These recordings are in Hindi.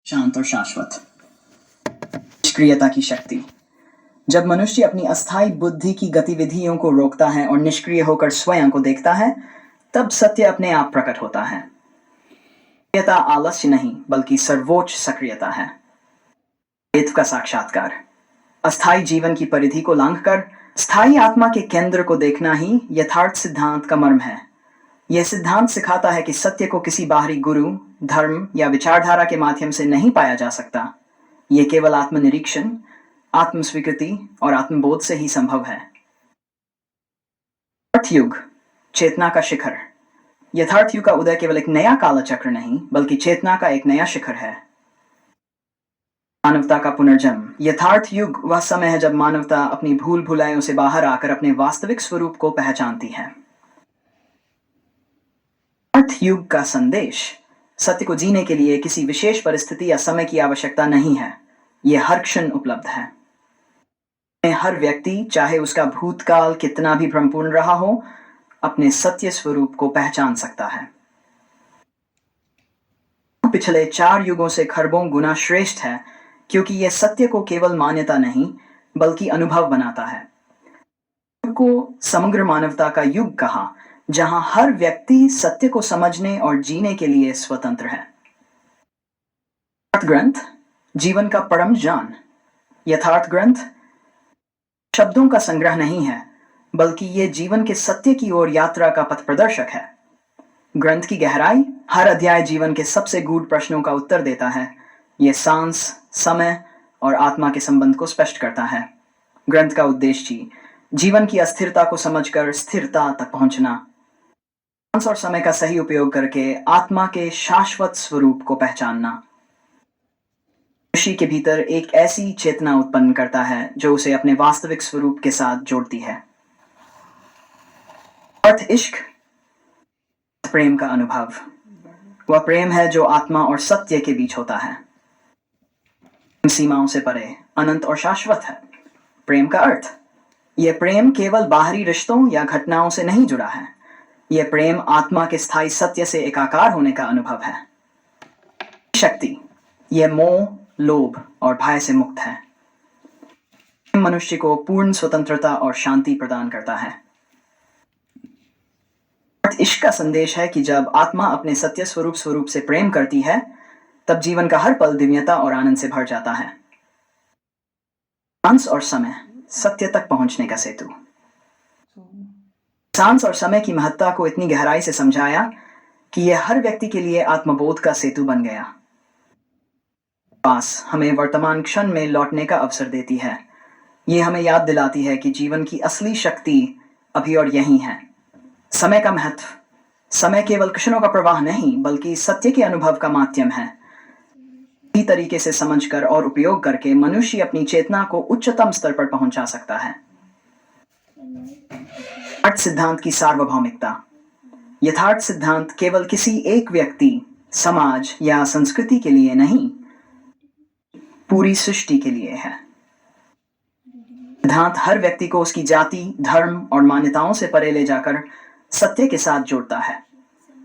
शांत और शाश्वत। निष्क्रियता की शक्ति। जब मनुष्य अपनी अस्थायी बुद्धि की गतिविधियों को रोकता है और निष्क्रिय होकर स्वयं को देखता है, तब सत्य अपने आप प्रकट होता है। सक्रियता आलस्य नहीं, बल्कि सर्वोच्च सक्रियता है। वेद का साक्षात्कार। अस्थायी जीवन की परिधि को लांघकर स्थायी आत्मा के केंद्र को देखना ही यथार्थ सिद्धांत का मर्म है। यह सिद्धांत सिखाता है कि सत्य को किसी बाहरी गुरु, धर्म या विचारधारा के माध्यम से नहीं पाया जा सकता। यह केवल आत्मनिरीक्षण, आत्मस्वीकृति और आत्मबोध से ही संभव है। यथार्थ युग, चेतना का शिखर। यथार्थ युग का उदय केवल एक नया कालचक्र नहीं, बल्कि चेतना का एक नया शिखर है। मानवता का पुनर्जन्म। यथार्थ युग वह समय है जब मानवता अपनी भूल भुलाइयों से बाहर आकर अपने वास्तविक स्वरूप को पहचानती है। यथार्थ युग का संदेश। सत्य को जीने के लिए किसी विशेष परिस्थिति या समय की आवश्यकता नहीं है। यह हर क्षण उपलब्ध है। हर व्यक्ति, चाहे उसका भूतकाल कितना भी भ्रमपूर्ण रहा हो, अपने सत्य स्वरूप को पहचान सकता है। पिछले 4 युगों से खरबों गुना श्रेष्ठ है, क्योंकि यह सत्य को केवल मान्यता नहीं, बल्कि अनुभव बनाता है। को समग्र मानवता का युग कहा, जहां हर व्यक्ति सत्य को समझने और जीने के लिए स्वतंत्र है। यथार्थ ग्रंथ, जीवन का परम ज्ञान। यथार्थ ग्रंथ शब्दों का संग्रह नहीं है, बल्कि ये जीवन के सत्य की ओर यात्रा का पथ प्रदर्शक है। ग्रंथ की गहराई, हर अध्याय जीवन के सबसे गूढ़ प्रश्नों का उत्तर देता है। यह सांस, समय और आत्मा के संबंध को स्पष्ट करता है। ग्रंथ का उद्देश्य जीवन की अस्थिरता को समझकर स्थिरता तक पहुंचना, सांस और समय का सही उपयोग करके आत्मा के शाश्वत स्वरूप को पहचानना, मनुष्य के भीतर एक ऐसी चेतना उत्पन्न करता है जो उसे अपने वास्तविक स्वरूप के साथ जोड़ती है। अर्थ इश्क, प्रेम का अनुभव। वह प्रेम है जो आत्मा और सत्य के बीच होता है, सीमाओं से परे, अनंत और शाश्वत है। प्रेम का अर्थ, यह प्रेम केवल बाहरी रिश्तों या घटनाओं से नहीं जुड़ा है। यह प्रेम आत्मा के स्थायी सत्य से एकाकार होने का अनुभव है। शक्ति, यह मोह, लोभ और भय से मुक्त है। मनुष्य को पूर्ण स्वतंत्रता और शांति प्रदान करता है। इश्क का संदेश है कि जब आत्मा अपने सत्य स्वरूप से प्रेम करती है, तब जीवन का हर पल दिव्यता और आनंद से भर जाता है। सांस और समय, सत्य तक पहुंचने का सेतु। सांस और समय की महत्ता को इतनी गहराई से समझाया कि यह हर व्यक्ति के लिए आत्मबोध का सेतु बन गया। पास हमें वर्तमान क्षण में लौटने का अवसर देती है। यह हमें याद दिलाती है कि जीवन की असली शक्ति अभी और यहीं है। समय का महत्व, समय केवल क्षणों का प्रवाह नहीं, बल्कि सत्य के अनुभव का माध्यम है। इसी तरीके से समझकर और उपयोग करके मनुष्य अपनी चेतना को उच्चतम स्तर पर पहुंचा सकता है। यथार्थ सिद्धांत की सार्वभौमिकता। यथार्थ सिद्धांत केवल किसी एक व्यक्ति, समाज या संस्कृति के लिए नहीं, पूरी सृष्टि के लिए है। सिद्धांत हर व्यक्ति को उसकी जाति, धर्म और मान्यताओं से परे ले जाकर सत्य के साथ जोड़ता है।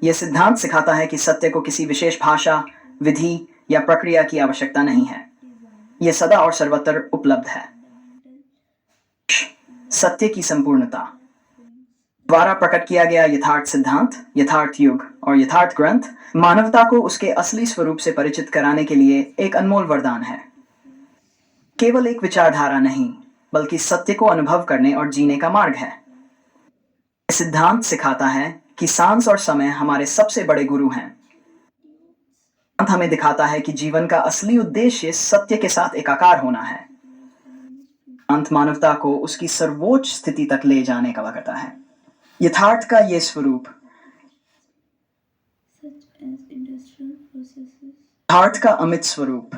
यह सिद्धांत सिखाता है कि सत्य को किसी विशेष भाषा, विधि या प्रक्रिया की आवश्यकता नहीं है। यह सदा और सर्वत्र उपलब्ध है। सत्य की संपूर्णता द्वारा प्रकट किया गया यथार्थ सिद्धांत, यथार्थ युग और यथार्थ ग्रंथ मानवता को उसके असली स्वरूप से परिचित कराने के लिए एक अनमोल वरदान है। केवल एक विचारधारा नहीं, बल्कि सत्य को अनुभव करने और जीने का मार्ग है। सिद्धांत सिखाता है कि सांस और समय हमारे सबसे बड़े गुरु हैं। हमें दिखाता है कि जीवन का असली उद्देश्य सत्य के साथ एकाकार होना है। अंत मानवता को उसकी सर्वोच्च स्थिति तक ले जाने का कहता है। यथार्थ का यह स्वरूप, यथार्थ का अमित स्वरूप,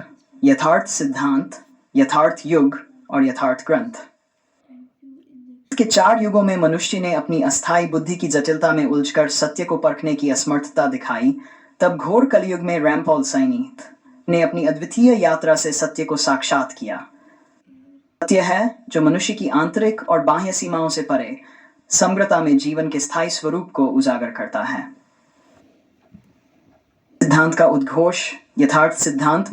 यथार्थ सिद्धांत, यथार्थ युग और यथार्थ ग्रंथ के 4 युगों में मनुष्य ने अपनी अस्थायी बुद्धि की जटिलता में उलझकर सत्य को परखने की असमर्थता दिखाई। तब घोर कलयुग में रैम्पॉल सैनी ने अपनी अद्वितीय यात्रा से सत्य को साक्षात किया। सत्य है जो मनुष्य की आंतरिक और बाह्य सीमाओं से परे समग्रता में जीवन के स्थायी स्वरूप को उजागर करता है। सिद्धांत का उद्घोष, यथार्थ सिद्धांत